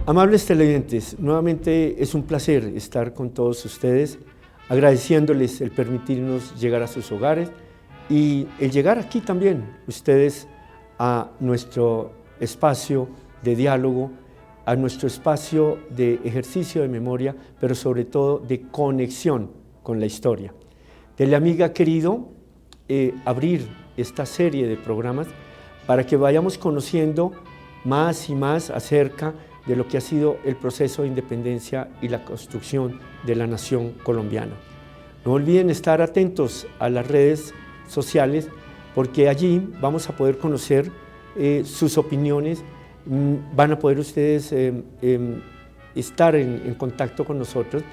Amables televidentes, nuevamente es un placer estar con todos ustedes, agradeciéndoles el permitirnos llegar a sus hogares y el llegar aquí también, ustedes, a nuestro espacio de diálogo, a nuestro espacio de ejercicio de memoria, pero sobre todo de conexión con la historia. Teleamiga ha querido abrir esta serie de programas para que vayamos conociendo más y más acerca de lo que ha sido el proceso de independencia y la construcción de la nación colombiana. No olviden estar atentos a las redes sociales porque allí vamos a poder conocer sus opiniones, van a poder ustedes estar en contacto con nosotros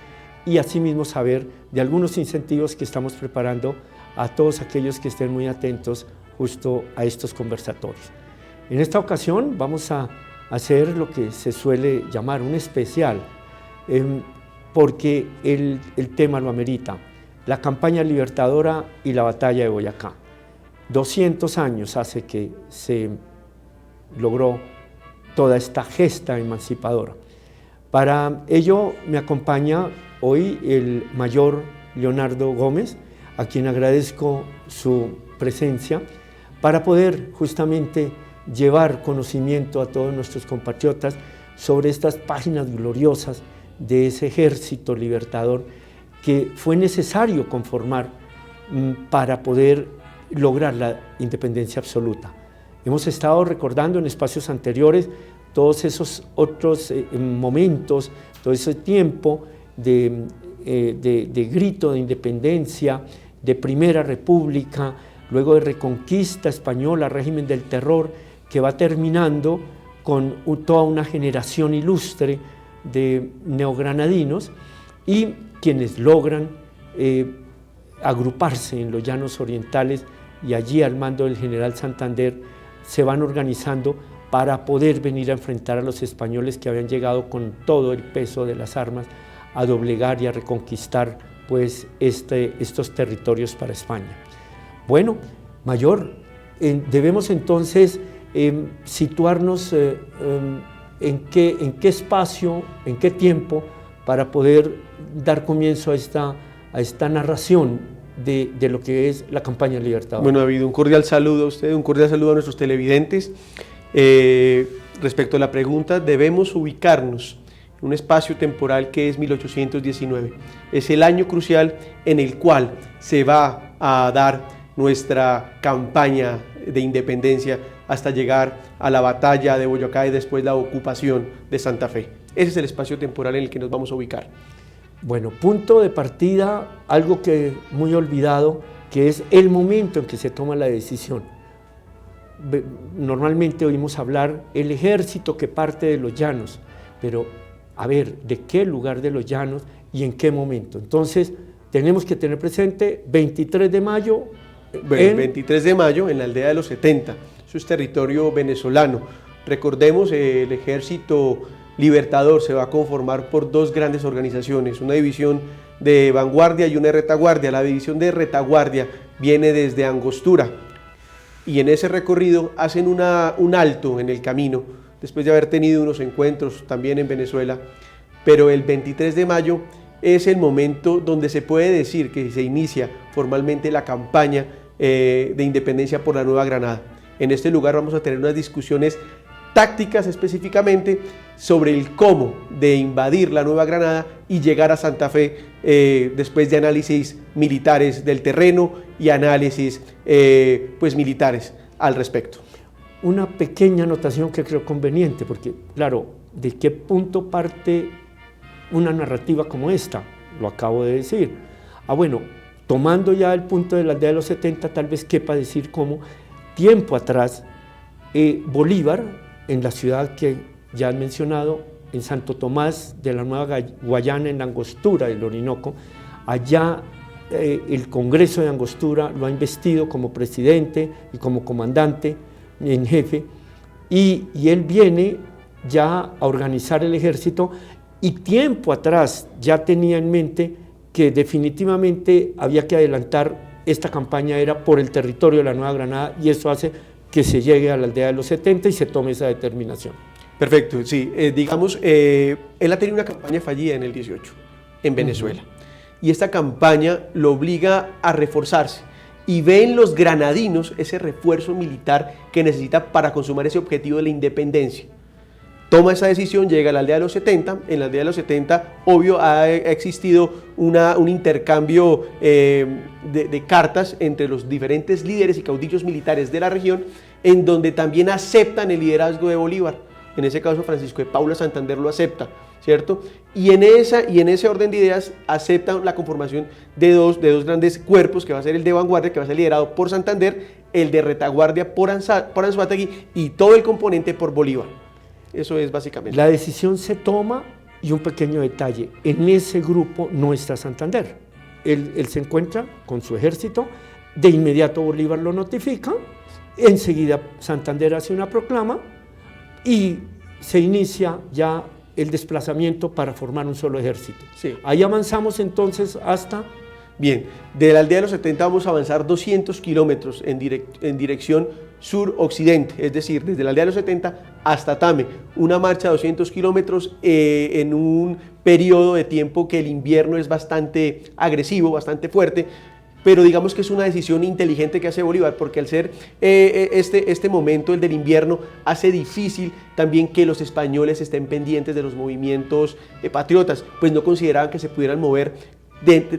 y asimismo saber de algunos incentivos que estamos preparando a todos aquellos que estén muy atentos justo a estos conversatorios. En esta ocasión vamos a hacer lo que se suele llamar un especial, porque el tema lo amerita, la campaña libertadora y la batalla de Boyacá. 200 años hace que se logró toda esta gesta emancipadora. Para ello me acompaña hoy el mayor Leonardo Gómez, a quien agradezco su presencia, para poder justamente llevar conocimiento a todos nuestros compatriotas sobre estas páginas gloriosas de ese ejército libertador que fue necesario conformar para poder lograr la independencia absoluta. Hemos estado recordando en espacios anteriores todos esos otros momentos, todo ese tiempo de grito de independencia, de Primera República, luego de Reconquista Española, régimen del terror, que va terminando con toda una generación ilustre de neogranadinos y quienes logran agruparse en los llanos orientales y allí al mando del general Santander se van organizando para poder venir a enfrentar a los españoles que habían llegado con todo el peso de las armas a doblegar y a reconquistar pues estos territorios para España. Bueno, Mayor, debemos entonces situarnos en qué espacio, en qué tiempo, para poder dar comienzo a esta narración de lo que es la campaña libertadora. Bueno, David, un cordial saludo a usted, un cordial saludo a nuestros televidentes. Respecto a la pregunta, debemos ubicarnos en un espacio temporal que es 1819. Es el año crucial en el cual se va a dar nuestra campaña de independencia hasta llegar a la batalla de Boyacá y después la ocupación de Santa Fe. Ese es el espacio temporal en el que nos vamos a ubicar. Bueno, punto de partida, algo que muy olvidado, que es el momento en que se toma la decisión. Normalmente oímos hablar el ejército que parte de los llanos, pero a ver, ¿de qué lugar de los llanos y en qué momento? Entonces, tenemos que tener presente 23 de mayo. Bueno, 23 de mayo en la aldea de los 70, eso es territorio venezolano. Recordemos, el ejército libertador se va a conformar por dos grandes organizaciones, una división de vanguardia y una de retaguardia. La división de retaguardia viene desde Angostura y en ese recorrido hacen un alto en el camino, después de haber tenido unos encuentros también en Venezuela, pero el 23 de mayo es el momento donde se puede decir que se inicia formalmente la campaña de independencia por la Nueva Granada. En este lugar vamos a tener unas discusiones tácticas específicamente sobre el cómo de invadir la Nueva Granada y llegar a Santa Fe después de análisis militares del terreno y análisis pues militares al respecto. Una pequeña anotación que creo conveniente, porque claro, ¿de qué punto parte una narrativa como esta? Lo acabo de decir. Bueno, tomando ya el punto de la aldea de los 70, tal vez quepa decir cómo tiempo atrás Bolívar, en la ciudad que ya han mencionado, en Santo Tomás de la Nueva Guayana, en la Angostura del Orinoco, allá el Congreso de Angostura lo ha investido como presidente y como comandante en jefe, y él viene ya a organizar el ejército, y tiempo atrás ya tenía en mente que definitivamente había que adelantar esta campaña, era por el territorio de la Nueva Granada, y eso hace que se llegue a la aldea de los 70 y se tome esa determinación. Perfecto, sí. Digamos, él ha tenido una campaña fallida en el 18, en Venezuela. Y esta campaña lo obliga a reforzarse. Y ve en los granadinos ese refuerzo militar que necesita para consumar ese objetivo de la independencia. Toma esa decisión, llega a la aldea de los 70. En la aldea de los 70, obvio, ha existido un intercambio de cartas entre los diferentes líderes y caudillos militares de la región, en donde también aceptan el liderazgo de Bolívar. En ese caso, Francisco de Paula Santander lo acepta, ¿cierto? Y en ese orde de ideas aceptan la conformación de dos grandes cuerpos, que va a ser el de vanguardia, que va a ser liderado por Santander, el de retaguardia por Anzoátegui y todo el componente por Bolívar. Eso es básicamente. La decisión se toma, y un pequeño detalle, en ese grupo no está Santander. Él se encuentra con su ejército, de inmediato Bolívar lo notifica, enseguida Santander hace una proclama y se inicia ya el desplazamiento para formar un solo ejército. Sí. Ahí avanzamos entonces hasta... Bien, de la aldea de los 70 vamos a avanzar 200 kilómetros en dirección sur-occidente, es decir, desde la aldea de los 70 hasta Tame, una marcha de 200 kilómetros en un periodo de tiempo que el invierno es bastante agresivo, bastante fuerte, pero digamos que es una decisión inteligente que hace Bolívar, porque al ser este momento, el del invierno, hace difícil también que los españoles estén pendientes de los movimientos patriotas, pues no consideraban que se pudieran mover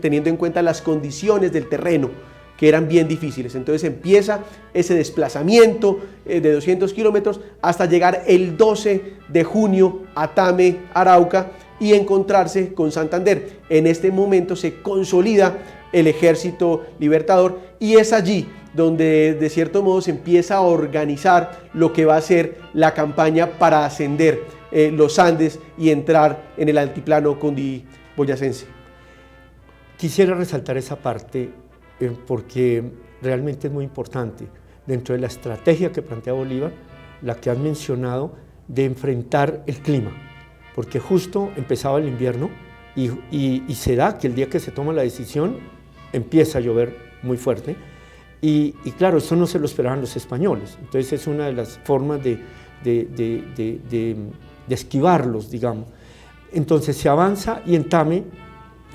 teniendo en cuenta las condiciones del terreno, que eran bien difíciles. Entonces empieza ese desplazamiento de 200 kilómetros hasta llegar el 12 de junio a Tame, Arauca, y encontrarse con Santander. En este momento se consolida el Ejército Libertador y es allí donde de cierto modo se empieza a organizar lo que va a ser la campaña para ascender los Andes y entrar en el altiplano cundiboyacense. Quisiera resaltar esa parte porque realmente es muy importante dentro de la estrategia que plantea Bolívar, la que has mencionado, de enfrentar el clima, porque justo empezaba el invierno y se da que el día que se toma la decisión empieza a llover muy fuerte y claro, eso no se lo esperaban los españoles, entonces es una de las formas de esquivarlos, digamos. Entonces se avanza y en Tame,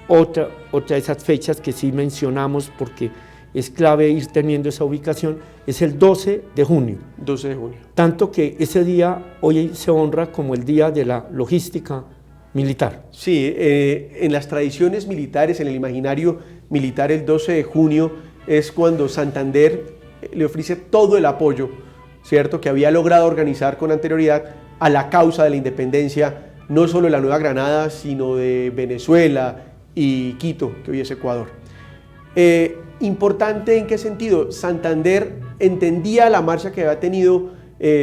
otra de esas fechas que sí mencionamos porque es clave ir teniendo esa ubicación, es el 12 de junio. 12 de junio. Tanto que ese día hoy se honra como el día de la logística militar. Sí, en las tradiciones militares, en el imaginario militar, el 12 de junio es cuando Santander le ofrece todo el apoyo, ¿cierto?, que había logrado organizar con anterioridad a la causa de la independencia, no solo de la Nueva Granada, sino de Venezuela y Quito, que hoy es Ecuador. Importante en qué sentido, Santander entendía la marcha que había tenido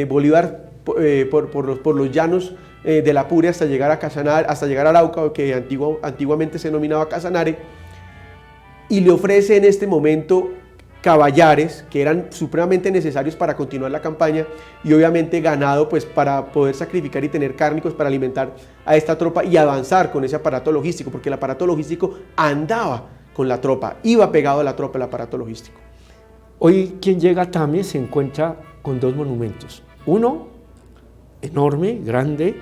Bolívar por los llanos de la Apure hasta llegar a Casanare, hasta llegar a Arauca, que antiguamente se denominaba Casanare, y le ofrece en este momento caballares que eran supremamente necesarios para continuar la campaña y obviamente ganado pues para poder sacrificar y tener cárnicos para alimentar a esta tropa y avanzar con ese aparato logístico, porque el aparato logístico andaba con la tropa, iba pegado a la tropa el aparato logístico. Hoy quien llega a Tame se encuentra con dos monumentos, uno enorme, grande,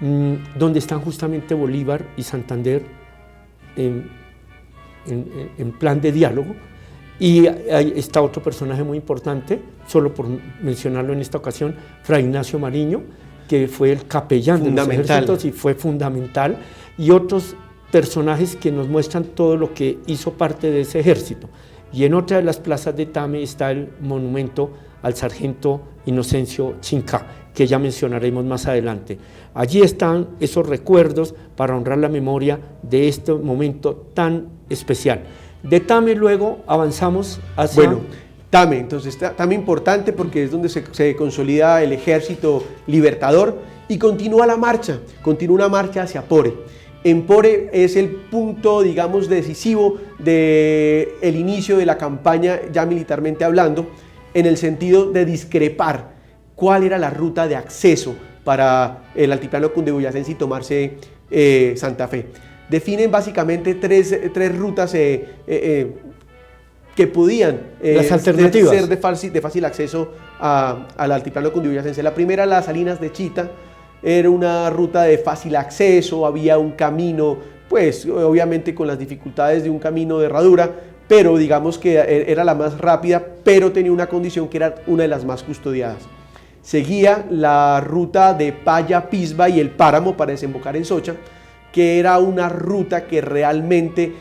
donde están justamente Bolívar y Santander en plan de diálogo. Y ahí está otro personaje muy importante, solo por mencionarlo en esta ocasión, Fray Ignacio Mariño, que fue el capellán de los ejércitos y fue fundamental, y otros personajes que nos muestran todo lo que hizo parte de ese ejército. Y en otra de las plazas de Tame está el monumento al sargento Inocencio Chinca, que ya mencionaremos más adelante. Allí están esos recuerdos para honrar la memoria de este momento tan especial. De Tame luego avanzamos hacia... Bueno, Tame, entonces Tame importante porque es donde se consolida el Ejército Libertador y continúa la marcha, continúa una marcha hacia Pore. En Pore es el punto, digamos, decisivo del inicio de la campaña, ya militarmente hablando, en el sentido de discrepar cuál era la ruta de acceso para el altiplano cundiboyacense y tomarse Santa Fe. Definen básicamente tres rutas que podían las alternativas ser de fácil acceso al altiplano cundiboyacense. La primera, las salinas de Chita, era una ruta de fácil acceso, había un camino, pues obviamente con las dificultades de un camino de herradura, pero digamos que era la más rápida, pero tenía una condición que era una de las más custodiadas. Seguía la ruta de Paya-Pisba y el páramo para desembocar en Socha, que era una ruta que realmente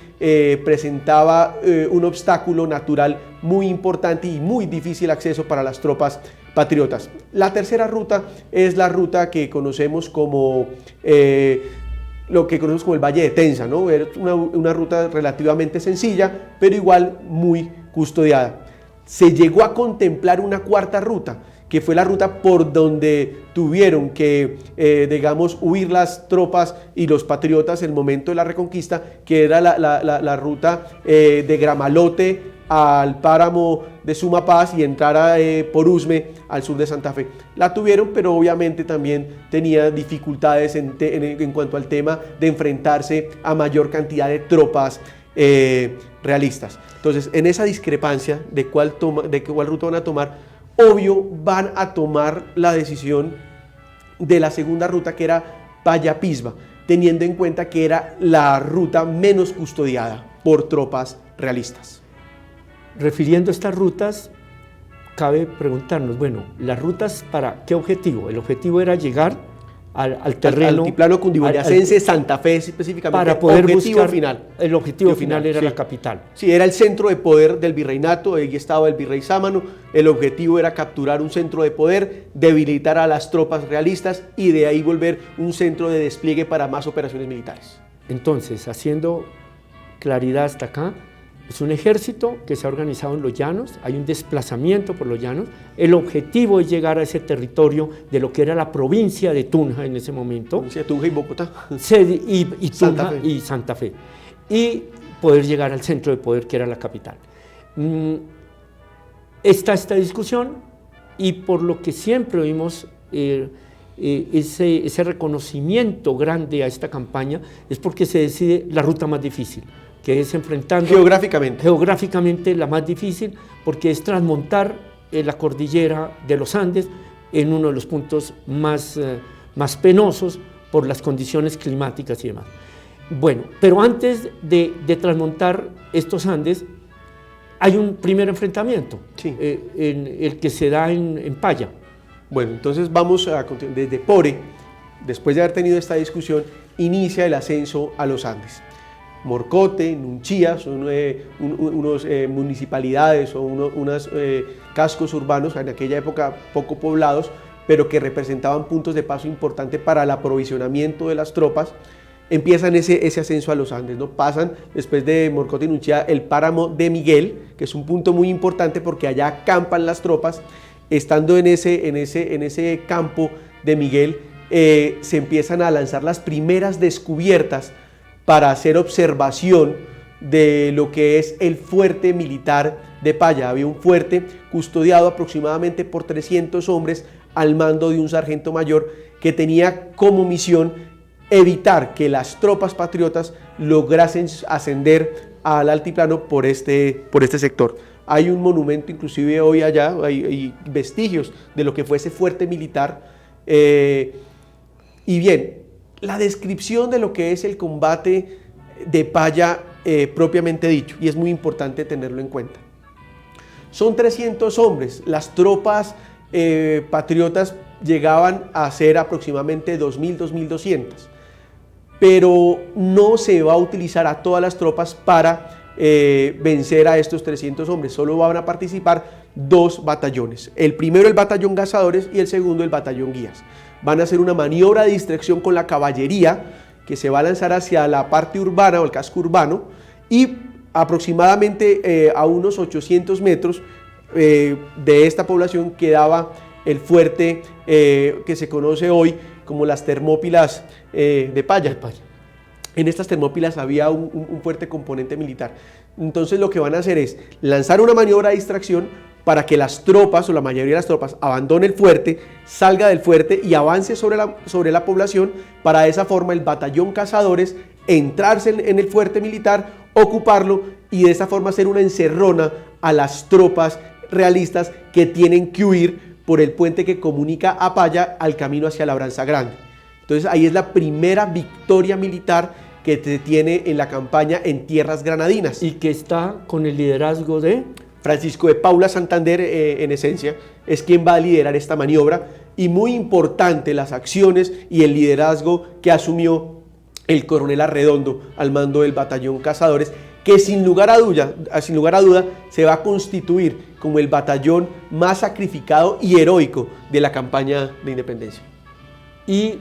presentaba un obstáculo natural muy importante y muy difícil acceso para las tropas patriotas. La tercera ruta es la ruta que conocemos como lo que conocemos como el Valle de Tenza, ¿no? Era una ruta relativamente sencilla, pero igual muy custodiada. Se llegó a contemplar una cuarta ruta, que fue la ruta por donde tuvieron que, digamos, huir las tropas y los patriotas en el momento de la reconquista, que era la ruta de Gramalote al páramo de Sumapaz y entrar por Usme al sur de Santa Fe. La tuvieron, pero obviamente también tenía dificultades en cuanto al tema de enfrentarse a mayor cantidad de tropas realistas. Entonces, en esa discrepancia de cuál ruta van a tomar, obvio van a tomar la decisión de la segunda ruta, que era Paya-Pisba, teniendo en cuenta que era la ruta menos custodiada por tropas realistas. Refiriendo a estas rutas, cabe preguntarnos, bueno, ¿las rutas para qué objetivo? El objetivo era llegar al terreno, al altiplano cundiboyacense, Santa Fe específicamente, para poder objetivo buscar final. El objetivo final era sí. la capital. Sí, era el centro de poder del virreinato, ahí estaba el virrey Sámano. El objetivo era capturar un centro de poder, debilitar a las tropas realistas y de ahí volver un centro de despliegue para más operaciones militares. Entonces, haciendo claridad hasta acá, es un ejército que se ha organizado en los llanos, hay un desplazamiento por los llanos. El objetivo es llegar a ese territorio de lo que era la provincia de Tunja en ese momento. Provincia de Tunja y Bogotá. Y Tunja y Santa Fe. Y poder llegar al centro de poder que era la capital. Está esta discusión y por lo que siempre oímos ese reconocimiento grande a esta campaña es porque se decide la ruta más difícil, que es enfrentando geográficamente la más difícil, porque es transmontar la cordillera de los Andes en uno de los puntos más penosos por las condiciones climáticas y demás. Bueno, pero antes de transmontar estos Andes, hay un primer enfrentamiento, sí. El que se da en Paya. Bueno, entonces vamos a continuar. Desde Pore, después de haber tenido esta discusión, inicia el ascenso a los Andes. Morcote, Nunchía, son unas municipalidades o unos cascos urbanos en aquella época poco poblados, pero que representaban puntos de paso importante para el aprovisionamiento de las tropas. Empiezan ese ascenso a los Andes, ¿no? Pasan después de Morcote y Nunchía el páramo de Miguel, que es un punto muy importante porque allá acampan las tropas. Estando en ese campo de Miguel, se empiezan a lanzar las primeras descubiertas para hacer observación de lo que es el fuerte militar de Paya. Había un fuerte custodiado aproximadamente por 300 hombres al mando de un sargento mayor que tenía como misión evitar que las tropas patriotas lograsen ascender al altiplano por este sector. Hay un monumento inclusive hoy allá, hay vestigios de lo que fue ese fuerte militar. Y bien, la descripción de lo que es el combate de Paya propiamente dicho, y es muy importante tenerlo en cuenta. Son 300 hombres, las tropas patriotas llegaban a ser aproximadamente 2.000, 2.200, pero no se va a utilizar a todas las tropas para vencer a estos 300 hombres, solo van a participar 2 batallones, el primero el batallón Cazadores y el segundo el batallón Guías. Van a hacer una maniobra de distracción con la caballería que se va a lanzar hacia la parte urbana o el casco urbano y aproximadamente a unos 800 metros de esta población quedaba el fuerte que se conoce hoy como las Termópilas de Paya. En estas Termópilas había un fuerte componente militar. Entonces lo que van a hacer es lanzar una maniobra de distracción para que las tropas o la mayoría de las tropas abandone el fuerte, salga del fuerte y avance sobre la población, para de esa forma el batallón Cazadores entrarse en el fuerte militar, ocuparlo y de esa forma hacer una encerrona a las tropas realistas que tienen que huir por el puente que comunica a Paya al camino hacia Labranza Grande. Entonces ahí es la primera victoria militar que se tiene en la campaña en tierras granadinas. Y que está con el liderazgo de Francisco de Paula Santander, en esencia, es quien va a liderar esta maniobra, y muy importante las acciones y el liderazgo que asumió el coronel Arredondo al mando del batallón Cazadores, que sin lugar a duda se va a constituir como el batallón más sacrificado y heroico de la campaña de independencia. Y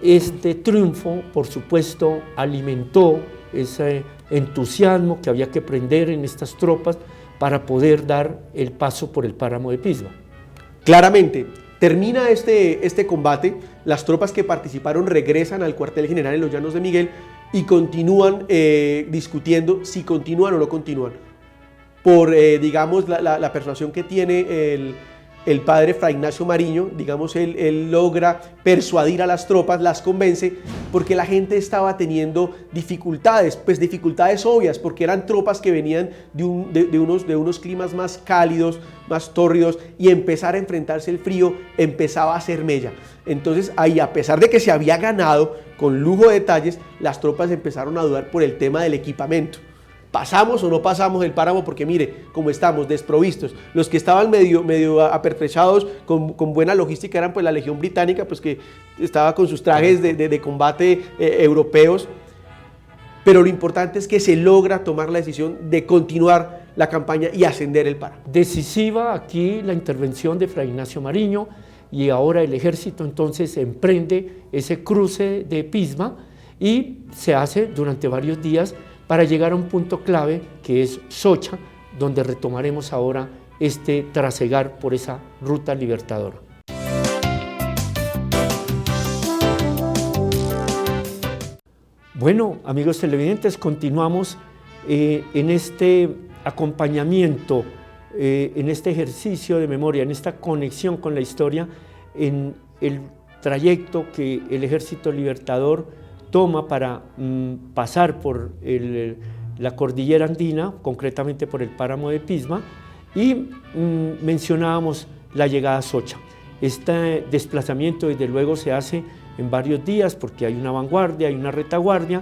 este triunfo, por supuesto, alimentó ese entusiasmo que había que prender en estas tropas para poder dar el paso por el páramo de Pisba. Claramente, termina este combate, las tropas que participaron regresan al cuartel general en los Llanos de Miguel y continúan discutiendo si continúan o no continúan. Por, digamos, la persuasión que tiene el padre Fray Ignacio Mariño, digamos, él logra persuadir a las tropas, las convence, porque la gente estaba teniendo dificultades, pues dificultades obvias, porque eran tropas que venían de unos climas más cálidos, más tórridos, y empezar a enfrentarse el frío empezaba a hacer mella. Entonces ahí, a pesar de que se había ganado con lujo de detalles, las tropas empezaron a dudar por el tema del equipamiento. ¿Pasamos o no pasamos el páramo? Porque mire, como estamos desprovistos. Los que estaban medio apertrechados, con buena logística, eran pues la Legión Británica, pues que estaba con sus trajes de combate europeos. Pero lo importante es que se logra tomar la decisión de continuar la campaña y ascender el páramo. Decisiva aquí la intervención de Fray Ignacio Mariño, y ahora el ejército entonces emprende ese cruce de Pisba y se hace durante varios días para llegar a un punto clave que es Socha, donde retomaremos ahora este trasegar por esa ruta libertadora. Bueno, amigos televidentes, continuamos en este acompañamiento, en este ejercicio de memoria, en esta conexión con la historia, en el trayecto que el Ejército Libertador toma para pasar por la cordillera andina, concretamente por el páramo de Pisba, y mencionábamos la llegada a Socha. Este desplazamiento desde luego se hace en varios días porque hay una vanguardia, hay una retaguardia,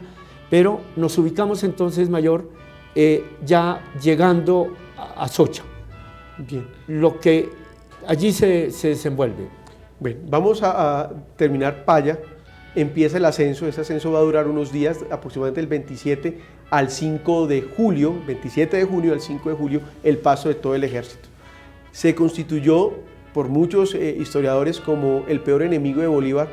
pero nos ubicamos entonces, mayor, ya llegando a Socha. Bien. Lo que allí se desenvuelve. Bueno, vamos a terminar Paya. Empieza el ascenso, ese ascenso va a durar unos días, aproximadamente el 27 al 5 de julio, 27 de junio al 5 de julio, el paso de todo el ejército. Se constituyó por muchos historiadores como el peor enemigo de Bolívar,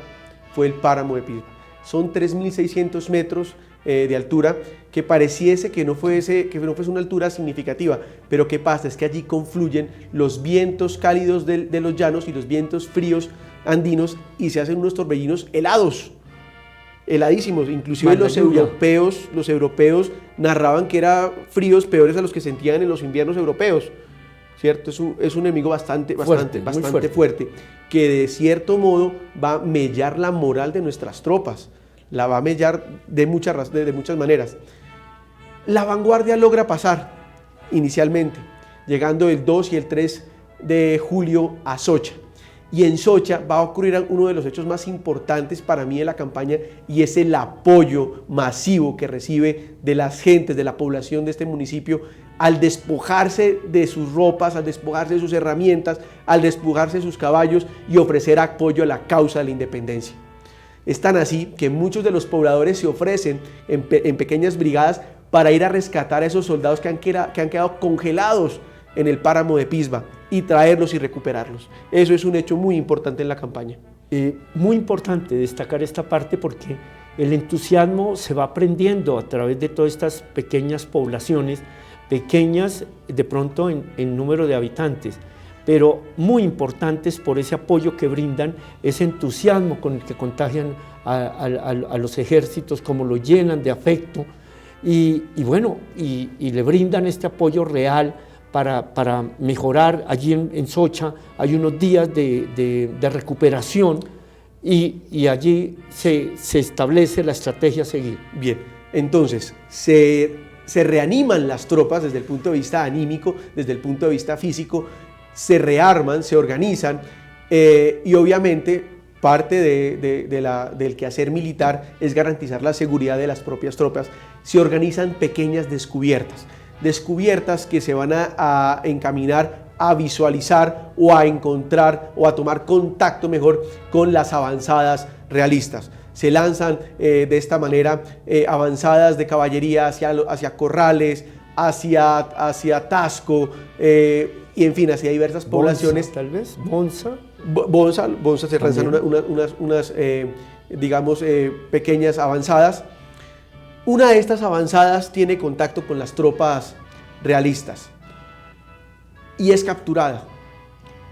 fue el páramo de Pisba. Son 3.600 metros de altura, que pareciese que no fuese una altura significativa, pero ¿qué pasa? Es que allí confluyen los vientos cálidos de los llanos y los vientos fríos andinos y se hacen unos torbellinos helados, heladísimos. Inclusive los europeos narraban que eran fríos peores a los que sentían en los inviernos europeos, ¿cierto? Es un enemigo bastante fuerte, que de cierto modo va a mellar la moral de nuestras tropas, la va a mellar de muchas maneras. La vanguardia logra pasar inicialmente, llegando el 2 y el 3 de julio a Socha. Y en Socha va a ocurrir uno de los hechos más importantes para mí de la campaña, y es el apoyo masivo que recibe de las gentes, de la población de este municipio, al despojarse de sus ropas, al despojarse de sus herramientas, al despojarse de sus caballos y ofrecer apoyo a la causa de la independencia. Es tan así que muchos de los pobladores se ofrecen en pequeñas brigadas para ir a rescatar a esos soldados que han quedado congelados en el páramo de Pisba y traerlos y recuperarlos. Eso es un hecho muy importante en la campaña. Muy importante destacar esta parte porque el entusiasmo se va aprendiendo a través de todas estas pequeñas poblaciones, pequeñas de pronto en número de habitantes, pero muy importantes por ese apoyo que brindan, ese entusiasmo con el que contagian a los ejércitos, como lo llenan de afecto y le brindan este apoyo real para mejorar. Allí en Socha hay unos días de recuperación y allí se establece la estrategia a seguir. Bien, entonces se reaniman las tropas desde el punto de vista anímico, desde el punto de vista físico, se rearman, se organizan y obviamente parte del quehacer militar es garantizar la seguridad de las propias tropas. Se organizan pequeñas descubiertas que se van a encaminar a visualizar o a encontrar o a tomar contacto mejor con las avanzadas realistas. Se lanzan de esta manera avanzadas de caballería hacia Corrales, hacia Tasco, y en fin, hacia diversas poblaciones. Tal vez, Bonza se lanzan unas digamos, pequeñas avanzadas. Una de estas avanzadas tiene contacto con las tropas realistas y es capturada,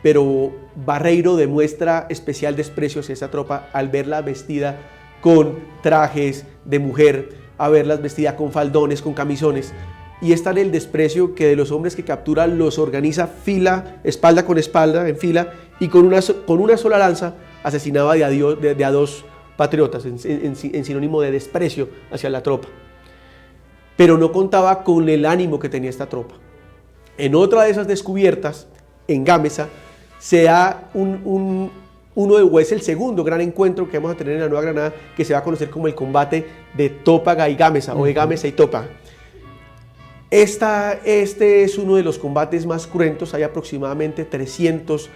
pero Barreiro demuestra especial desprecio hacia esa tropa al verla vestida con trajes de mujer, a verlas vestida con faldones, con camisones, y es tal el desprecio que de los hombres que captura los organiza fila, espalda con espalda, en fila, y con una sola lanza asesinaba de a dos patriotas, en sinónimo de desprecio hacia la tropa. Pero no contaba con el ánimo que tenía esta tropa. En otra de esas descubiertas, en Gámeza, se da es el segundo gran encuentro que vamos a tener en la Nueva Granada, que se va a conocer como el combate de Tópaga y Gámeza, o de Gámeza y Tópaga. Este es uno de los combates más cruentos, hay aproximadamente 300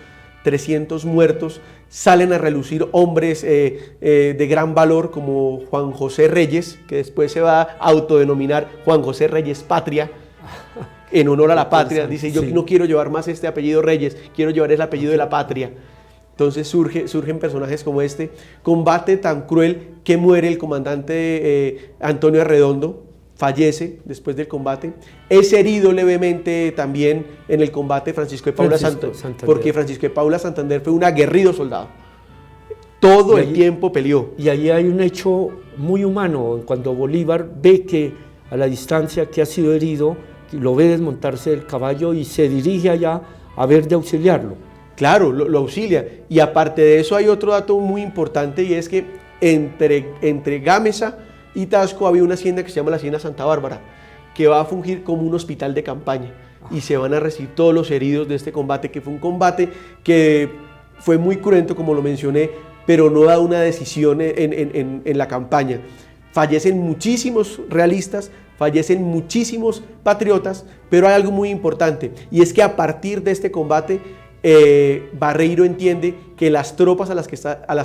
muertos, salen a relucir hombres de gran valor como Juan José Reyes, que después se va a autodenominar Juan José Reyes Patria, en honor a la patria. Dice, yo no quiero llevar más este apellido Reyes, quiero llevar el apellido de la patria. Entonces surgen personajes como este, combate tan cruel que muere el comandante Antonio Arredondo, fallece después del combate, es herido levemente también en el combate Francisco de Paula Santander, porque Francisco de Paula Santander fue un aguerrido soldado, todo el tiempo peleó. Y ahí hay un hecho muy humano, cuando Bolívar ve que a la distancia que ha sido herido, lo ve desmontarse del caballo y se dirige allá a ver de auxiliarlo. Claro, lo auxilia, y aparte de eso hay otro dato muy importante, y es que entre Gámeza y Tasco había una hacienda que se llama la Hacienda Santa Bárbara, que va a fungir como un hospital de campaña, y se van a recibir todos los heridos de este combate, que fue un combate que fue muy cruento, como lo mencioné, pero no da una decisión en la campaña. Fallecen muchísimos realistas, fallecen muchísimos patriotas, pero hay algo muy importante, y es que a partir de este combate Barreiro entiende que las tropas a las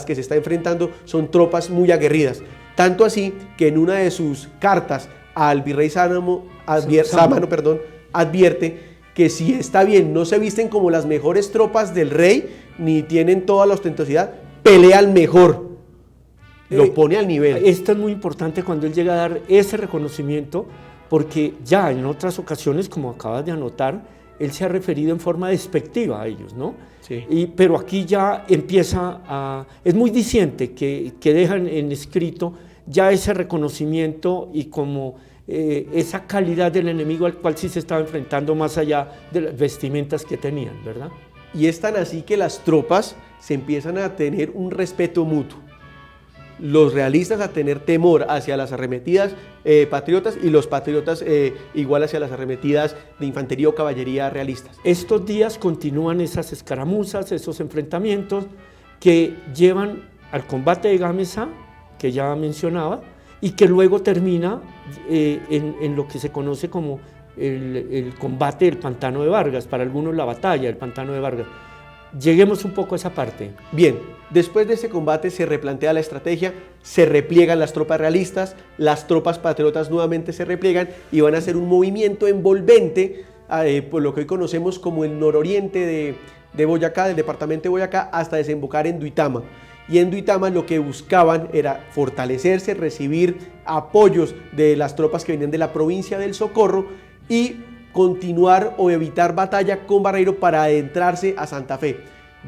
que se está enfrentando son tropas muy aguerridas, tanto así que en una de sus cartas al virrey Sámano advierte que si está bien, no se visten como las mejores tropas del rey, ni tienen toda la ostentosidad, pelean mejor. Lo pone al nivel. Esto es muy importante cuando él llega a dar ese reconocimiento, porque ya en otras ocasiones, como acabas de anotar, él se ha referido en forma despectiva a ellos, ¿no? Sí. Pero aquí ya empieza es muy diciente que dejan en escrito ya ese reconocimiento y como esa calidad del enemigo al cual sí se estaba enfrentando más allá de las vestimentas que tenían, ¿verdad? Y es tan así que las tropas se empiezan a tener un respeto mutuo. Los realistas a tener temor hacia las arremetidas patriotas, y los patriotas igual hacia las arremetidas de infantería o caballería realistas. Estos días continúan esas escaramuzas, esos enfrentamientos que llevan al combate de Gámeza, que ya mencionaba, y que luego termina en lo que se conoce como el combate del Pantano de Vargas, para algunos la batalla del Pantano de Vargas. Lleguemos un poco a esa parte. Bien, después de ese combate se replantea la estrategia, se repliegan las tropas realistas, las tropas patriotas nuevamente se repliegan y van a hacer un movimiento envolvente por lo que hoy conocemos como el nororiente de Boyacá, del departamento de Boyacá, hasta desembocar en Duitama. Y en Duitama lo que buscaban era fortalecerse, recibir apoyos de las tropas que venían de la provincia del Socorro y continuar o evitar batalla con Barreiro para adentrarse a Santa Fe.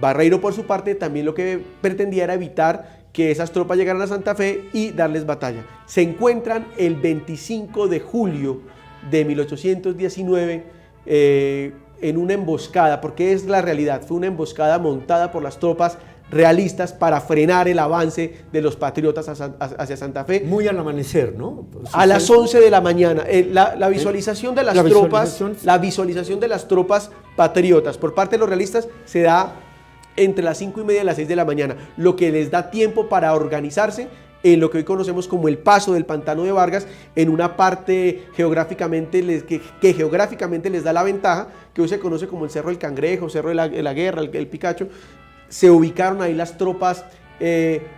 Barreiro, por su parte, también lo que pretendía era evitar que esas tropas llegaran a Santa Fe y darles batalla. Se encuentran el 25 de julio de 1819 en una emboscada, porque es la realidad, fue una emboscada montada por las tropas realistas para frenar el avance de los patriotas hacia Santa Fe. Muy al amanecer, ¿no? A las 11 de la mañana. La visualización de las tropas, la visualización de las tropas patriotas por parte de los realistas se da entre las 5:30 y las 6 de la mañana, lo que les da tiempo para organizarse en lo que hoy conocemos como el paso del Pantano de Vargas, en una parte geográficamente que geográficamente les da la ventaja, que hoy se conoce como el Cerro del Cangrejo, Cerro de la Guerra, el Picacho. Se ubicaron ahí las tropas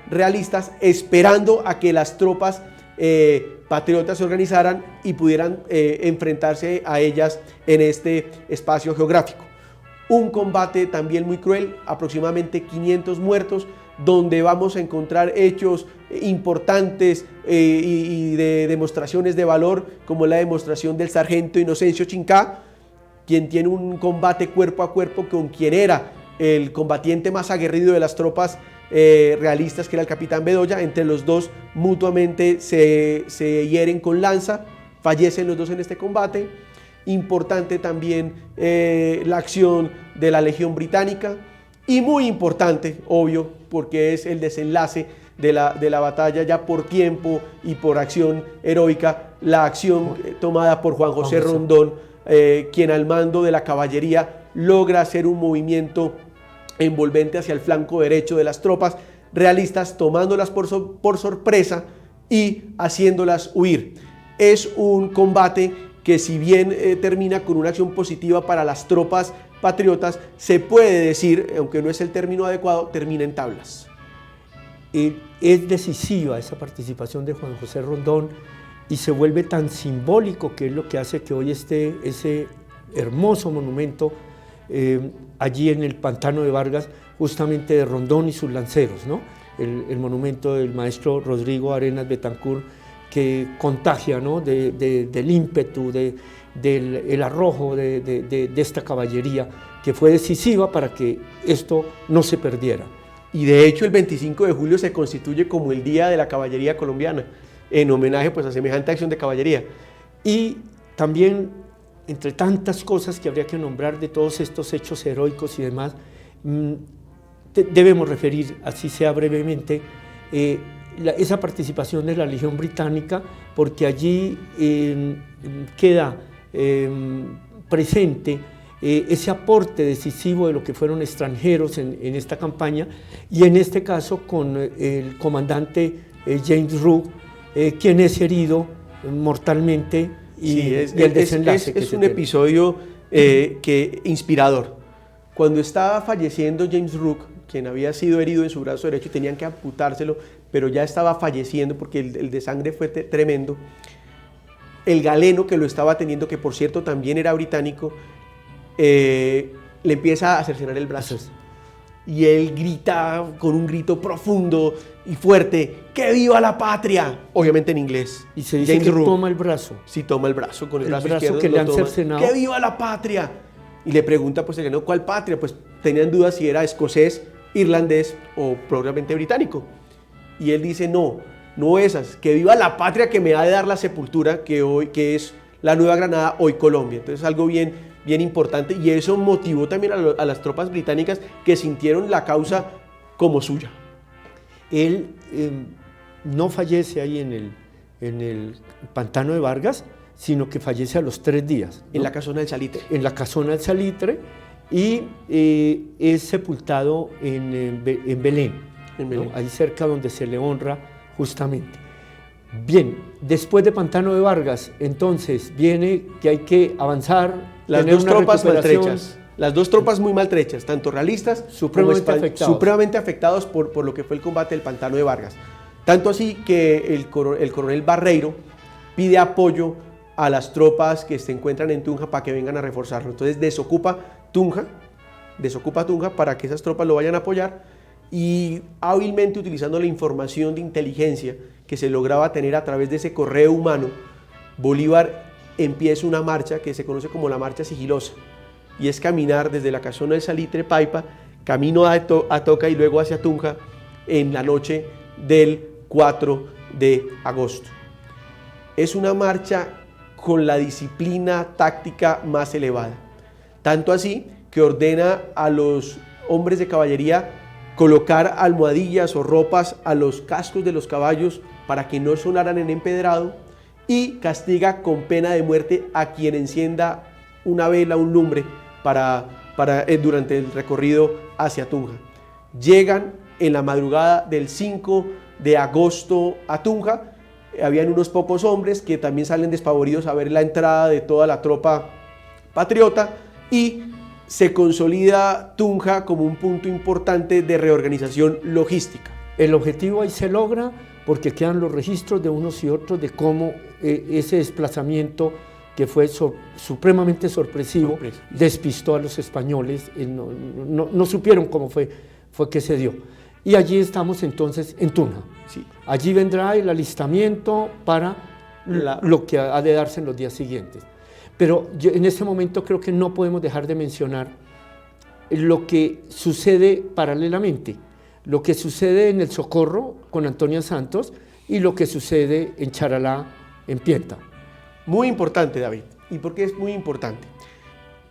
realistas, esperando a que las tropas patriotas se organizaran y pudieran enfrentarse a ellas en este espacio geográfico. Un combate también muy cruel, aproximadamente 500 muertos, donde vamos a encontrar hechos importantes y de demostraciones de valor, como la demostración del sargento Inocencio Chincá, quien tiene un combate cuerpo a cuerpo con quien era el combatiente más aguerrido de las tropas realistas, que era el capitán Bedoya. Entre los dos mutuamente se hieren con lanza, fallecen los dos en este combate. Importante también la acción de la Legión Británica, y muy importante, obvio, porque es el desenlace de la batalla ya por tiempo y por acción heroica, la acción tomada por Juan José Rondón, quien al mando de la caballería logra hacer un movimiento envolvente hacia el flanco derecho de las tropas realistas, tomándolas por sorpresa y haciéndolas huir. Es un combate que, si bien termina con una acción positiva para las tropas patriotas, se puede decir, aunque no es el término adecuado, termina en tablas. Es decisiva esa participación de Juan José Rondón y se vuelve tan simbólico, que es lo que hace que hoy esté ese hermoso monumento allí en el Pantano de Vargas, justamente de Rondón y sus lanceros, ¿no? El monumento del maestro Rodrigo Arenas Betancourt, que contagia, ¿no?, del ímpetu, del arrojo de esta caballería, que fue decisiva para que esto no se perdiera. Y de hecho el 25 de julio se constituye como el Día de la Caballería Colombiana, en homenaje pues a semejante acción de caballería. Y también, entre tantas cosas que habría que nombrar de todos estos hechos heroicos y demás, debemos referir, así sea brevemente, esa participación de la Legión Británica, porque allí queda presente ese aporte decisivo de lo que fueron extranjeros en esta campaña, y en este caso con el comandante James Rooke, quien es herido mortalmente, y el desenlace. Es un episodio inspirador. Cuando estaba falleciendo James Rooke, quien había sido herido en su brazo derecho y tenían que amputárselo, pero ya estaba falleciendo porque el desangre fue tremendo, el galeno que lo estaba atendiendo, que por cierto también era británico, le empieza a cercenar el brazo. Y él grita con un grito profundo y fuerte: ¡que viva la patria! Obviamente en inglés. Y se dice que toma el brazo. Sí, toma el brazo, con el brazo izquierdo que le han cercenado. ¡Que viva la patria! Y le pregunta pues el galeno: ¿cuál patria? Pues tenían dudas si era escocés, irlandés o probablemente británico. Y él dice: no esas, que viva la patria que me ha de dar la sepultura, que es la Nueva Granada, hoy Colombia. Entonces algo bien importante, y eso motivó también a las tropas británicas, que sintieron la causa como suya. Él no fallece ahí en el Pantano de Vargas, sino que fallece a los 3 días, ¿no? En la Casona del Salitre. En la Casona del Salitre, y es sepultado en Belén, ¿no? Ahí cerca donde se le honra justamente. Bien, después de Pantano de Vargas, entonces viene que hay que avanzar, las dos tropas maltrechas, las dos tropas muy maltrechas, tanto realistas supremamente afectados por lo que fue el combate del Pantano de Vargas. Tanto así que el coronel Barreiro pide apoyo a las tropas que se encuentran en Tunja para que vengan a reforzarlo. Entonces desocupa Tunja para que esas tropas lo vayan a apoyar, y hábilmente utilizando la información de inteligencia que se lograba tener a través de ese correo humano, Bolívar empieza una marcha que se conoce como la marcha sigilosa, y es caminar desde la Casona del Salitre, Paipa, camino a Toca y luego hacia Tunja en la noche del 4 de agosto. Es una marcha con la disciplina táctica más elevada, tanto así que ordena a los hombres de caballería colocar almohadillas o ropas a los cascos de los caballos para que no sonaran en empedrado, y castiga con pena de muerte a quien encienda una vela, un lumbre, para durante el recorrido hacia Tunja. Llegan en la madrugada del 5 de agosto a Tunja. Habían unos pocos hombres que también salen despavoridos a ver la entrada de toda la tropa patriota y se consolida Tunja como un punto importante de reorganización logística. El objetivo ahí se logra porque quedan los registros de unos y otros de cómo ese desplazamiento, que fue supremamente sorpresivo, despistó a los españoles, no supieron cómo fue que se dio. Y allí estamos entonces en Tunja. Sí. Allí vendrá el alistamiento para lo que ha de darse en los días siguientes. Pero en este momento creo que no podemos dejar de mencionar lo que sucede paralelamente, lo que sucede en el Socorro con Antonia Santos y lo que sucede en Charalá, en Pienta. Muy importante, David. ¿Y por qué es muy importante?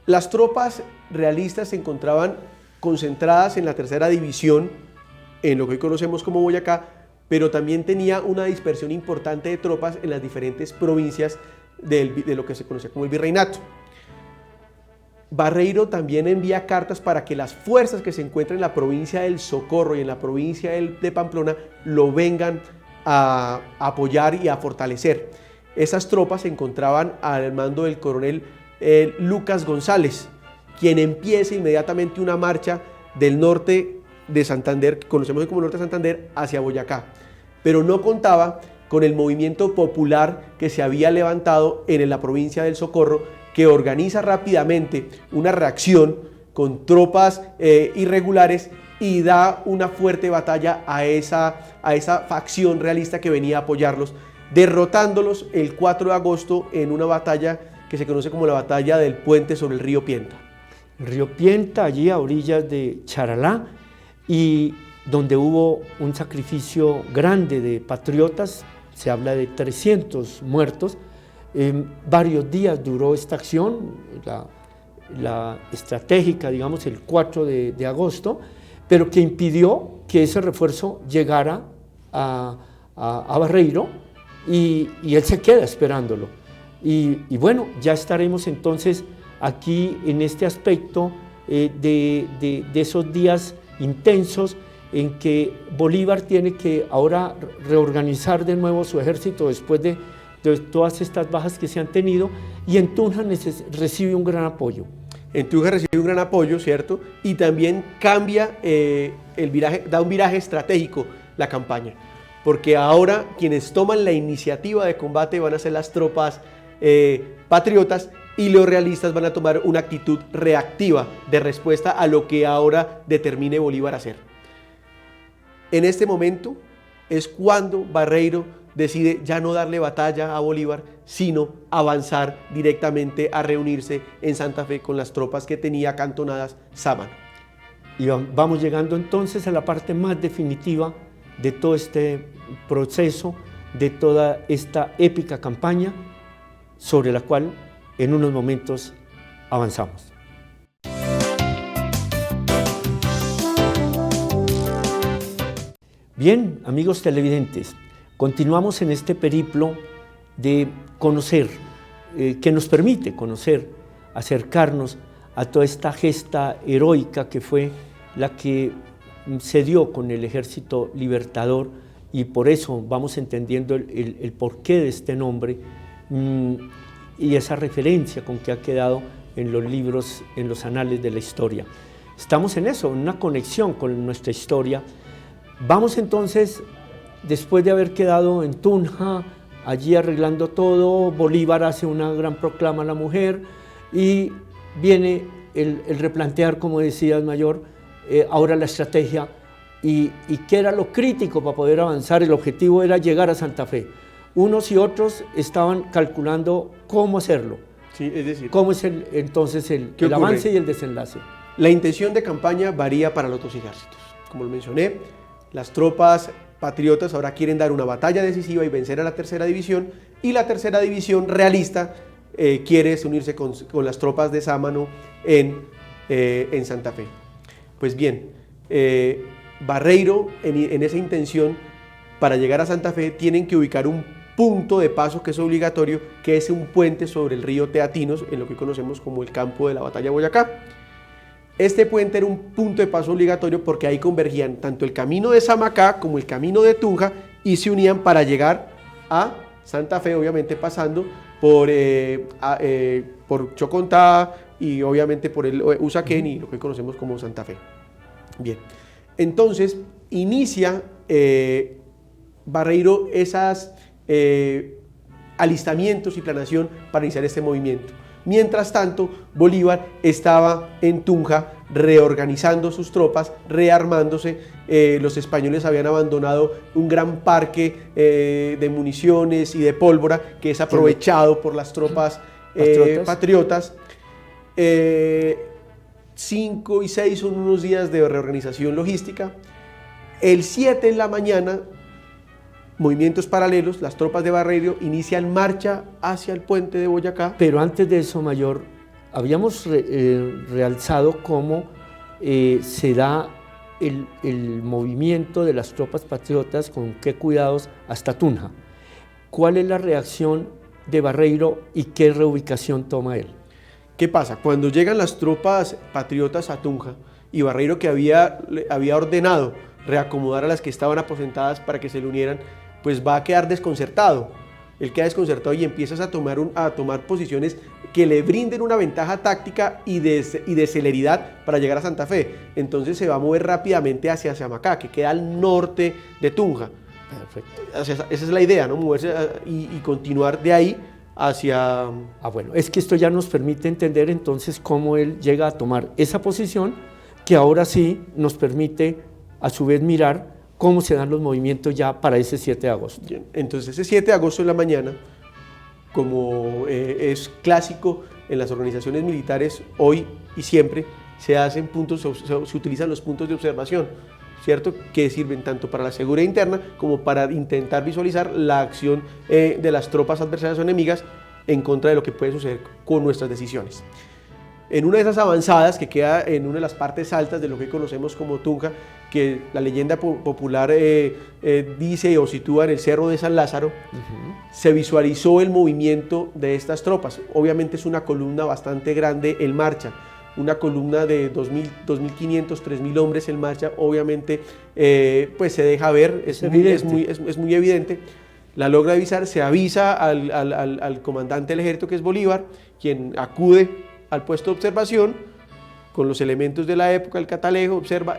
Las tropas realistas se encontraban concentradas en la tercera división, en lo que hoy conocemos como Boyacá, pero también tenía una dispersión importante de tropas en las diferentes provincias de lo que se conocía como el virreinato. Barreiro también envía cartas para que las fuerzas que se encuentran en la provincia del Socorro y en la provincia de Pamplona lo vengan a apoyar y a fortalecer. Esas tropas se encontraban al mando del coronel Lucas González, quien empieza inmediatamente una marcha del norte de Santander, que conocemos hoy como norte de Santander, hacia Boyacá, pero no contaba con el movimiento popular que se había levantado en la provincia del Socorro, que organiza rápidamente una reacción con tropas irregulares y da una fuerte batalla a esa facción realista que venía a apoyarlos, derrotándolos el 4 de agosto en una batalla que se conoce como la batalla del puente sobre el río Pienta. El río Pienta, allí a orillas de Charalá, y donde hubo un sacrificio grande de patriotas, se habla de 300 muertos. Varios días duró esta acción, la estratégica, digamos, el 4 de agosto, pero que impidió que ese refuerzo llegara a Barreiro y él se queda esperándolo. Y bueno, ya estaremos entonces aquí en este aspecto de esos días intensos en que Bolívar tiene que ahora reorganizar de nuevo su ejército después de todas estas bajas que se han tenido, y en Tunja recibe un gran apoyo. En Tunja recibe un gran apoyo, ¿cierto? Y también cambia el viraje, da un viraje estratégico la campaña, porque ahora quienes toman la iniciativa de combate van a ser las tropas patriotas, y los realistas van a tomar una actitud reactiva de respuesta a lo que ahora determine Bolívar hacer. En este momento es cuando Barreiro decide ya no darle batalla a Bolívar, sino avanzar directamente a reunirse en Santa Fe con las tropas que tenía acantonadas Sámano. Y vamos llegando entonces a la parte más definitiva de todo este proceso, de toda esta épica campaña, sobre la cual en unos momentos avanzamos. Bien, amigos televidentes, continuamos en este periplo de conocer, que nos permite conocer, acercarnos a toda esta gesta heroica que fue la que se dio con el Ejército Libertador, y por eso vamos entendiendo el porqué de este nombre y esa referencia con que ha quedado en los libros, en los anales de la historia. Estamos en eso, en una conexión con nuestra historia. Vamos entonces, después de haber quedado en Tunja, allí arreglando todo, Bolívar hace una gran proclama a la mujer y viene el replantear, como decías, Mayor, ahora la estrategia y qué era lo crítico para poder avanzar. El objetivo era llegar a Santa Fe. Unos y otros estaban calculando cómo hacerlo. Sí, es decir, ¿cómo es entonces el avance y el desenlace? La intención de campaña varía para los dos ejércitos. Como lo mencioné, las tropas patriotas ahora quieren dar una batalla decisiva y vencer a la tercera división, y la tercera división realista quiere unirse con las tropas de Sámano en Santa Fe. Pues bien, Barreiro en esa intención, para llegar a Santa Fe tienen que ubicar un punto de paso que es obligatorio, que es un puente sobre el río Teatinos, en lo que conocemos como el campo de la batalla de Boyacá. Este puente era un punto de paso obligatorio porque ahí convergían tanto el camino de Samacá como el camino de Tunja y se unían para llegar a Santa Fe, obviamente pasando por Chocontá y obviamente por el Usaquén y lo que conocemos como Santa Fe. Bien, entonces inicia Barreiro esos alistamientos y planeación para iniciar este movimiento. Mientras tanto, Bolívar estaba en Tunja reorganizando sus tropas, rearmándose. Los españoles habían abandonado un gran parque de municiones y de pólvora que es aprovechado por las tropas patriotas. 5 y 6 son unos días de reorganización logística. El 7 en la mañana, movimientos paralelos, las tropas de Barreiro inician marcha hacia el puente de Boyacá. Pero antes de eso, Mayor, habíamos realzado cómo se da el movimiento de las tropas patriotas, con qué cuidados, hasta Tunja. ¿Cuál es la reacción de Barreiro y qué reubicación toma él? ¿Qué pasa? Cuando llegan las tropas patriotas a Tunja y Barreiro, que había ordenado reacomodar a las que estaban aposentadas para que se le unieran, pues va a quedar desconcertado. Él queda desconcertado y empiezas a tomar posiciones que le brinden una ventaja táctica y de celeridad para llegar a Santa Fe. Entonces se va a mover rápidamente hacia Samacá, que queda al norte de Tunja. Perfecto. Esa es la idea, ¿no? Moverse y continuar de ahí hacia... Bueno, es que esto ya nos permite entender entonces cómo él llega a tomar esa posición, que ahora sí nos permite a su vez mirar cómo se dan los movimientos ya para ese 7 de agosto. Bien, entonces ese 7 de agosto en la mañana, como es clásico en las organizaciones militares hoy y siempre, se utilizan los puntos de observación, ¿cierto? Que sirven tanto para la seguridad interna como para intentar visualizar la acción de las tropas adversarias o enemigas en contra de lo que puede suceder con nuestras decisiones. En una de esas avanzadas, que queda en una de las partes altas de lo que conocemos como Tunja, que la leyenda popular dice o sitúa en el Cerro de San Lázaro, se visualizó el movimiento de estas tropas. Obviamente es una columna bastante grande en marcha, una columna de 2.500, 3.000 hombres en marcha. Obviamente pues se deja ver, es muy evidente. La logra avisar, se avisa al comandante del ejército, que es Bolívar, quien acude al puesto de observación con los elementos de la época, el catalejo, observa,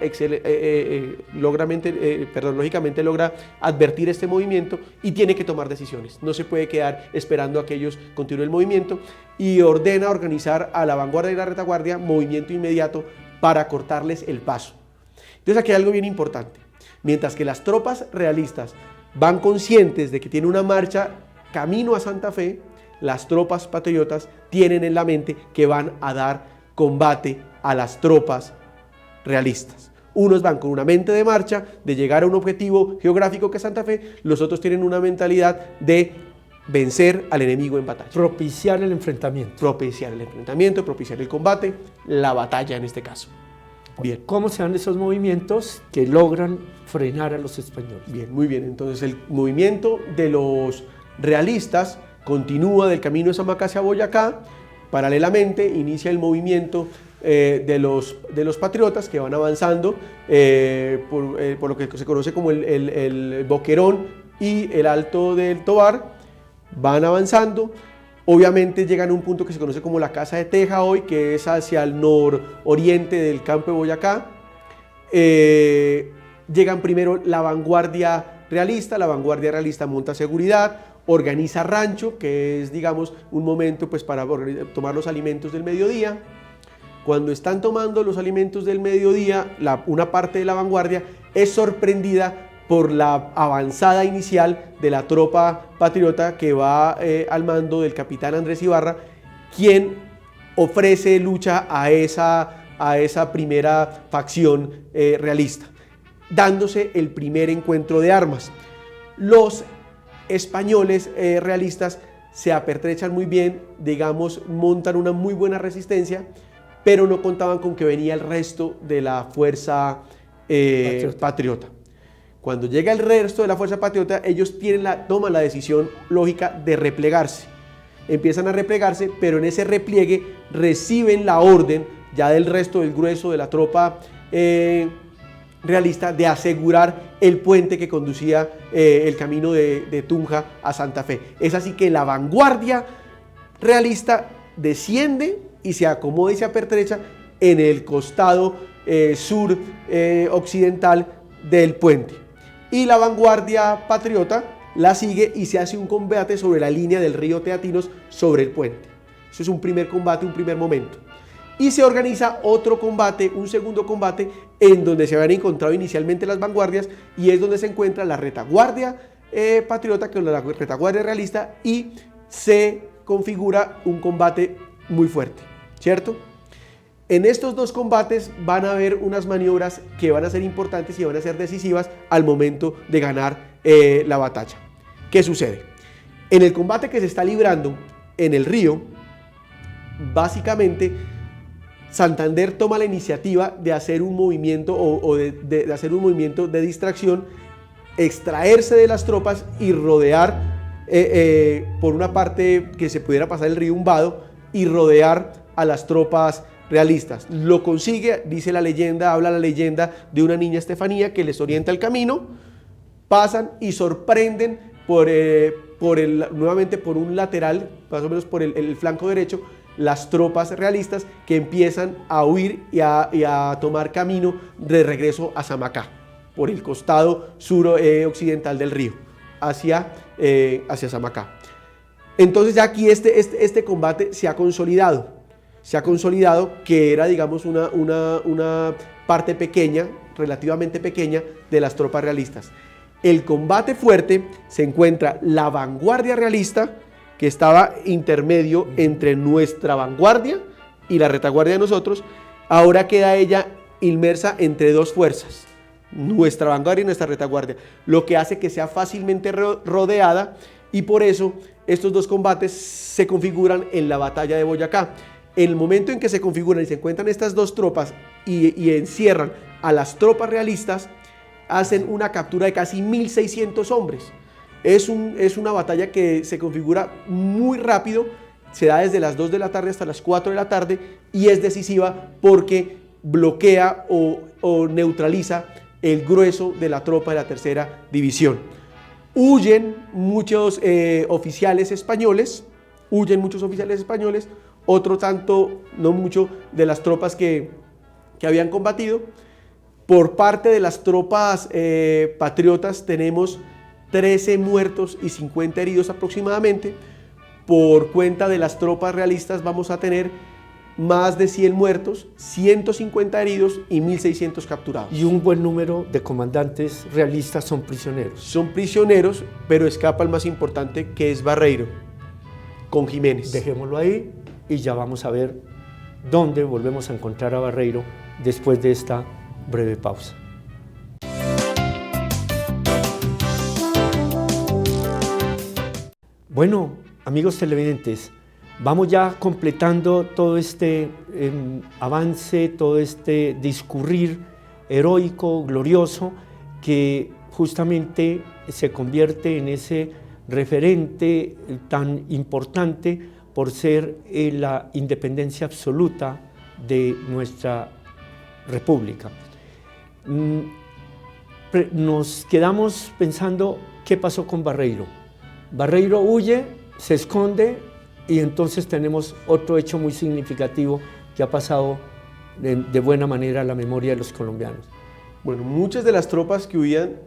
lógicamente logra advertir este movimiento y tiene que tomar decisiones. No se puede quedar esperando a que ellos continúen el movimiento y ordena organizar a la vanguardia y la retaguardia movimiento inmediato para cortarles el paso. Entonces aquí hay algo bien importante. Mientras que las tropas realistas van conscientes de que tiene una marcha camino a Santa Fe, las tropas patriotas tienen en la mente que van a dar combate a las tropas realistas. Unos van con una mente de marcha, de llegar a un objetivo geográfico que es Santa Fe, los otros tienen una mentalidad de vencer al enemigo en batalla. Propiciar el enfrentamiento. Propiciar el enfrentamiento, propiciar el combate, la batalla en este caso. Bien. ¿Cómo se dan esos movimientos que logran frenar a los españoles? Bien, muy bien. Entonces el movimiento de los realistas continúa del camino de Samacá hacia Boyacá. Paralelamente inicia el movimiento de los patriotas, que van avanzando por lo que se conoce como el Boquerón y el Alto del Tobar. Van avanzando. Obviamente llegan a un punto que se conoce como la Casa de Teja hoy, que es hacia el nororiente del campo de Boyacá. Llegan primero la vanguardia realista monta seguridad, organiza rancho, que es, digamos, un momento pues para tomar los alimentos del mediodía. Cuando están tomando los alimentos del mediodía, una parte de la vanguardia es sorprendida por la avanzada inicial de la tropa patriota que va al mando del capitán Andrés Ibarra, quien ofrece lucha a esa primera facción realista, dándose el primer encuentro de armas. Los españoles realistas se apertrechan muy bien, digamos, montan una muy buena resistencia, pero no contaban con que venía el resto de la fuerza patriota. Cuando llega el resto de la fuerza patriota, ellos toman la decisión lógica de replegarse. Empiezan a replegarse, pero en ese repliegue reciben la orden ya del resto del grueso de la tropa realista, de asegurar el puente que conducía el camino de Tunja a Santa Fe. Es así que la vanguardia realista desciende y se acomoda y se apertrecha en el costado sur occidental del puente. Y la vanguardia patriota la sigue y se hace un combate sobre la línea del río Teatinos sobre el puente. Eso es un primer combate, un primer momento. Y se organiza otro combate, un segundo combate, en donde se habían encontrado inicialmente las vanguardias, y es donde se encuentra la retaguardia patriota con la retaguardia realista, y se configura un combate muy fuerte, ¿cierto? En estos dos combates van a haber unas maniobras que van a ser importantes y van a ser decisivas al momento de ganar la batalla. ¿Qué sucede? En el combate que se está librando en el río, básicamente Santander toma la iniciativa de hacer un movimiento de hacer un movimiento de distracción, extraerse de las tropas y rodear por una parte que se pudiera pasar el río Umbado y rodear a las tropas realistas. Lo consigue, dice la leyenda, habla la leyenda de una niña Estefanía que les orienta el camino, pasan y sorprenden nuevamente por un lateral, más o menos por el flanco derecho, las tropas realistas, que empiezan a huir y a tomar camino de regreso a Samacá, por el costado sur occidental del río, hacia Samacá. Entonces ya aquí este combate se ha consolidado que era, digamos, una parte pequeña, relativamente pequeña, de las tropas realistas. El combate fuerte se encuentra la vanguardia realista, que estaba intermedio entre nuestra vanguardia y la retaguardia de nosotros. Ahora queda ella inmersa entre dos fuerzas, nuestra vanguardia y nuestra retaguardia, lo que hace que sea fácilmente rodeada, y por eso estos dos combates se configuran en la batalla de Boyacá. En el momento en que se configuran y se encuentran estas dos tropas y encierran a las tropas realistas, hacen una captura de casi 1.600 hombres. Es una batalla que se configura muy rápido, se da desde las 2 de la tarde hasta las 4 de la tarde, y es decisiva porque bloquea o neutraliza el grueso de la tropa de la tercera división. Huyen muchos oficiales españoles, otro tanto, no mucho, de las tropas que habían combatido. Por parte de las tropas patriotas tenemos 13 muertos y 50 heridos aproximadamente. Por cuenta de las tropas realistas vamos a tener más de 100 muertos, 150 heridos y 1.600 capturados. Y un buen número de comandantes realistas son prisioneros. Son prisioneros, pero escapa el más importante, que es Barreiro, con Jiménez. Dejémoslo ahí y ya vamos a ver dónde volvemos a encontrar a Barreiro después de esta breve pausa. Bueno, amigos televidentes, vamos ya completando todo este avance, todo este discurrir heroico, glorioso, que justamente se convierte en ese referente tan importante por ser la independencia absoluta de nuestra república. Nos quedamos pensando qué pasó con Barreiro. Barreiro huye, se esconde, y entonces tenemos otro hecho muy significativo que ha pasado de buena manera a la memoria de los colombianos. Bueno, muchas de las tropas que huían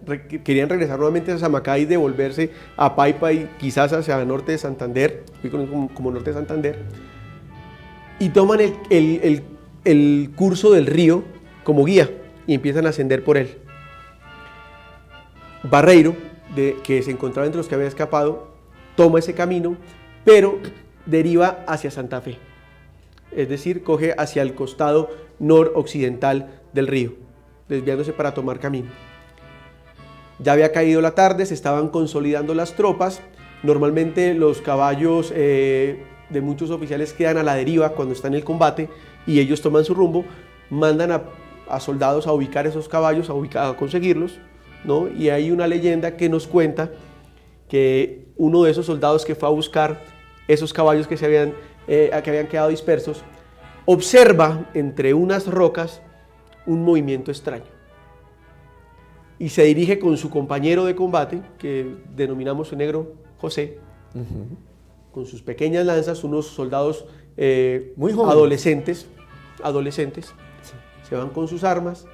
querían regresar nuevamente a Samacá y devolverse a Paipa y quizás hacia el norte de Santander, como norte de Santander, y toman el curso del río como guía y empiezan a ascender por él. Barreiro, que se encontraba entre los que había escapado, toma ese camino, pero deriva hacia Santa Fe, es decir, coge hacia el costado noroccidental del río, desviándose para tomar camino. Ya había caído la tarde, se estaban consolidando las tropas. Normalmente los caballos de muchos oficiales quedan a la deriva cuando está en el combate y ellos toman su rumbo, mandan a soldados a ubicar esos caballos, a conseguirlos, ¿no? Y hay una leyenda que nos cuenta que uno de esos soldados que fue a buscar esos caballos que habían quedado dispersos, observa entre unas rocas un movimiento extraño y se dirige con su compañero de combate, que denominamos en negro José, con sus pequeñas lanzas, unos soldados muy jóvenes, adolescentes, se van con sus armas,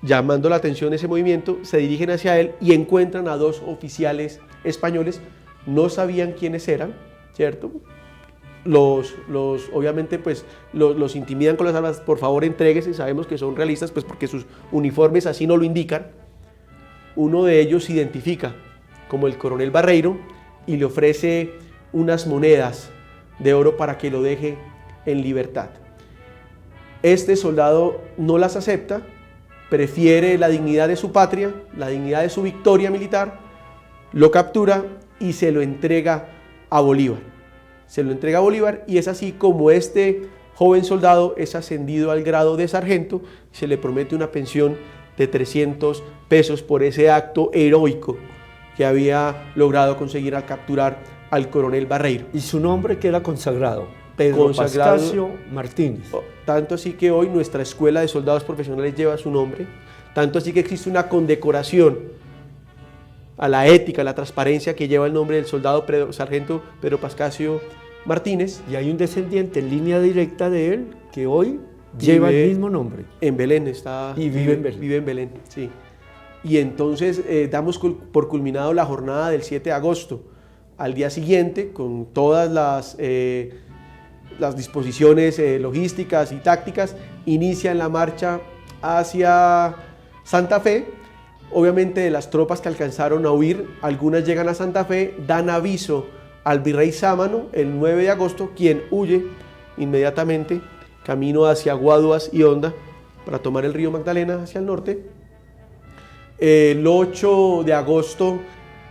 llamando la atención ese movimiento, se dirigen hacia él y encuentran a dos oficiales españoles. No sabían quiénes eran, ¿cierto? Obviamente pues los intimidan con las armas. Por favor, entréguese. Sabemos que son realistas, pues porque sus uniformes así no lo indican. Uno de ellos se identifica como el coronel Barreiro y le ofrece unas monedas de oro para que lo deje en libertad. Este soldado no las acepta, prefiere la dignidad de su patria, la dignidad de su victoria militar, lo captura y se lo entrega a Bolívar. Se lo entrega a Bolívar y es así como este joven soldado es ascendido al grado de sargento y se le promete una pensión de 300 pesos por ese acto heroico que había logrado conseguir al capturar al coronel Barreiro. Y su nombre queda consagrado, Pedro Pascasio Martínez. Tanto así que hoy nuestra escuela de soldados profesionales lleva su nombre, tanto así que existe una condecoración a la ética, a la transparencia que lleva el nombre del soldado sargento Pedro Pascasio Martínez. Y hay un descendiente en línea directa de él que hoy lleva el mismo nombre. En Belén vive en Belén. Vive en Belén, sí. Y entonces damos por culminado la jornada del 7 de agosto. Al día siguiente, con todas las disposiciones logísticas y tácticas, inician la marcha hacia Santa Fe. Obviamente de las tropas que alcanzaron a huir, algunas llegan a Santa Fe, dan aviso al virrey Sámano el 9 de agosto, quien huye inmediatamente camino hacia Guaduas y Honda para tomar el río Magdalena hacia el norte. El 8 de agosto...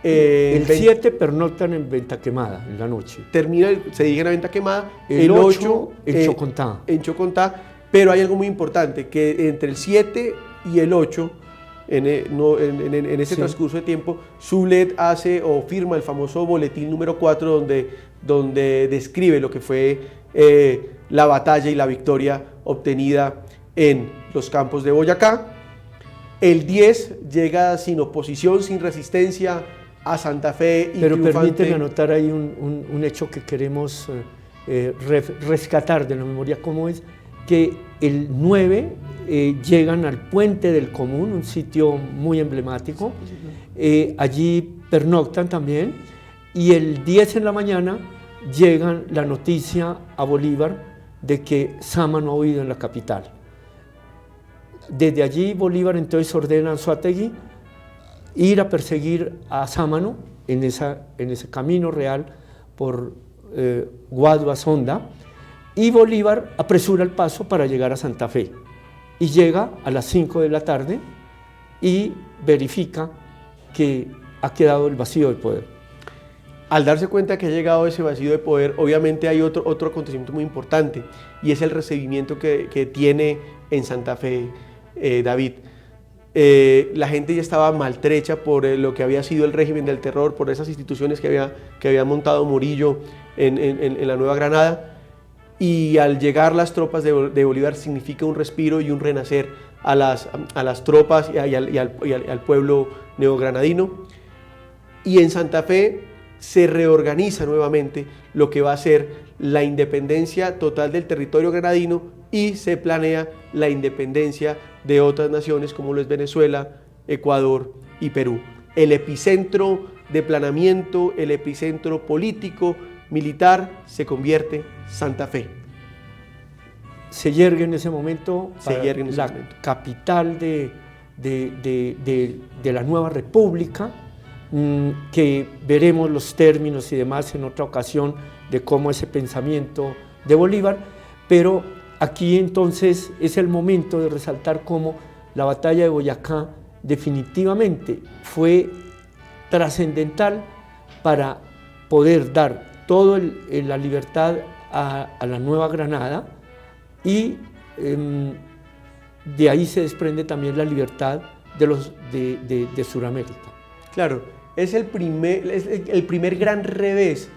el 7 pernoctan en Venta Quemada, en la noche. Se dirigen a Venta Quemada. El 8 en Chocontá. En Chocontá, pero hay algo muy importante, que entre el 7 y el 8, en ese transcurso de tiempo, Sulet hace o firma el famoso boletín número 4, donde describe lo que fue la batalla y la victoria obtenida en los campos de Boyacá. El 10 llega sin oposición, sin resistencia a Santa Fe y pero triunfante. Permíteme anotar ahí un hecho que queremos rescatar de la memoria, como es que el 9 llegan al Puente del Común, un sitio muy emblemático, allí pernoctan también, y el 10 en la mañana llegan la noticia a Bolívar de que Sámano ha huido en la capital. Desde allí Bolívar entonces ordena a Anzoátegui ir a perseguir a Sámano en ese camino real por Guaduas, Honda, y Bolívar apresura el paso para llegar a Santa Fe y llega a las 5 de la tarde y verifica que ha quedado el vacío de poder. Al darse cuenta que ha llegado ese vacío de poder, obviamente hay otro acontecimiento muy importante, y es el recibimiento que tiene en Santa Fe David. La gente ya estaba maltrecha por lo que había sido el régimen del terror, por esas instituciones que había montado Murillo en la Nueva Granada, y al llegar las tropas de Bolívar significa un respiro y un renacer a las tropas y al pueblo neogranadino. Y en Santa Fe se reorganiza nuevamente lo que va a ser la independencia total del territorio granadino y se planea la independencia de otras naciones como lo es Venezuela, Ecuador y Perú. El epicentro de planeamiento, el epicentro político, militar, se convierte Santa Fe. Se yergue en ese momento la capital de la nueva república, que veremos los términos y demás en otra ocasión de cómo ese pensamiento de Bolívar, pero aquí entonces es el momento de resaltar cómo la batalla de Boyacá definitivamente fue trascendental para poder dar toda la libertad a la Nueva Granada, y de ahí se desprende también la libertad de Sudamérica. Claro, es el primer gran revés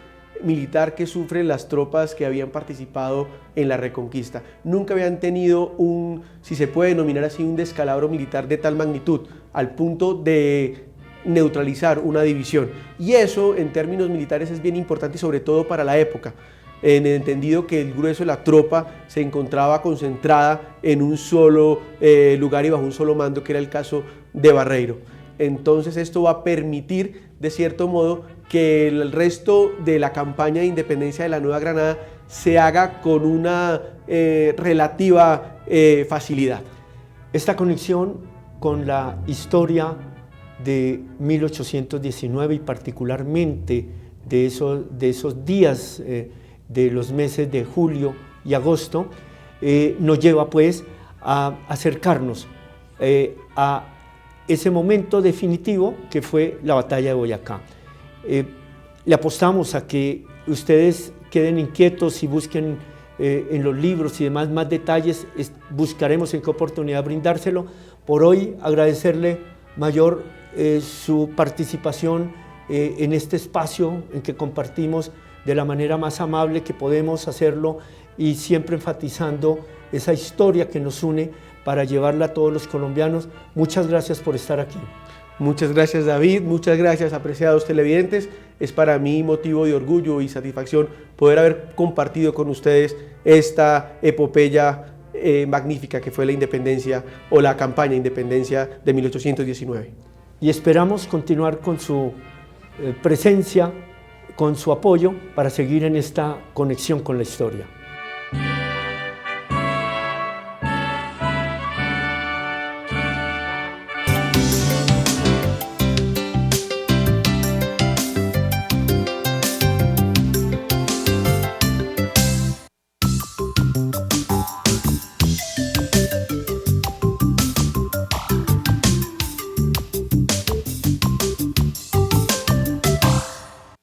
militar que sufren las tropas que habían participado en la Reconquista. Nunca habían tenido un, si se puede denominar así, un descalabro militar de tal magnitud, al punto de neutralizar una división. Y eso en términos militares es bien importante y sobre todo para la época, en el entendido que el grueso de la tropa se encontraba concentrada en un solo lugar y bajo un solo mando, que era el caso de Barreiro. Entonces esto va a permitir, de cierto modo, que el resto de la campaña de independencia de la Nueva Granada se haga con una relativa facilidad. Esta conexión con la historia de 1819 y particularmente de esos días de los meses de julio y agosto nos lleva pues a acercarnos a ese momento definitivo que fue la batalla de Boyacá. Le apostamos a que ustedes queden inquietos y busquen en los libros y demás más detalles, buscaremos en qué oportunidad brindárselo. Por hoy agradecerle, Mayor, su participación en este espacio en que compartimos de la manera más amable que podemos hacerlo y siempre enfatizando esa historia que nos une para llevarla a todos los colombianos. Muchas gracias por estar aquí. Muchas gracias, David, muchas gracias, apreciados televidentes. Es para mí motivo de orgullo y satisfacción poder haber compartido con ustedes esta epopeya magnífica que fue la independencia o la campaña de independencia de 1819. Y esperamos continuar con su presencia, con su apoyo para seguir en esta conexión con la historia.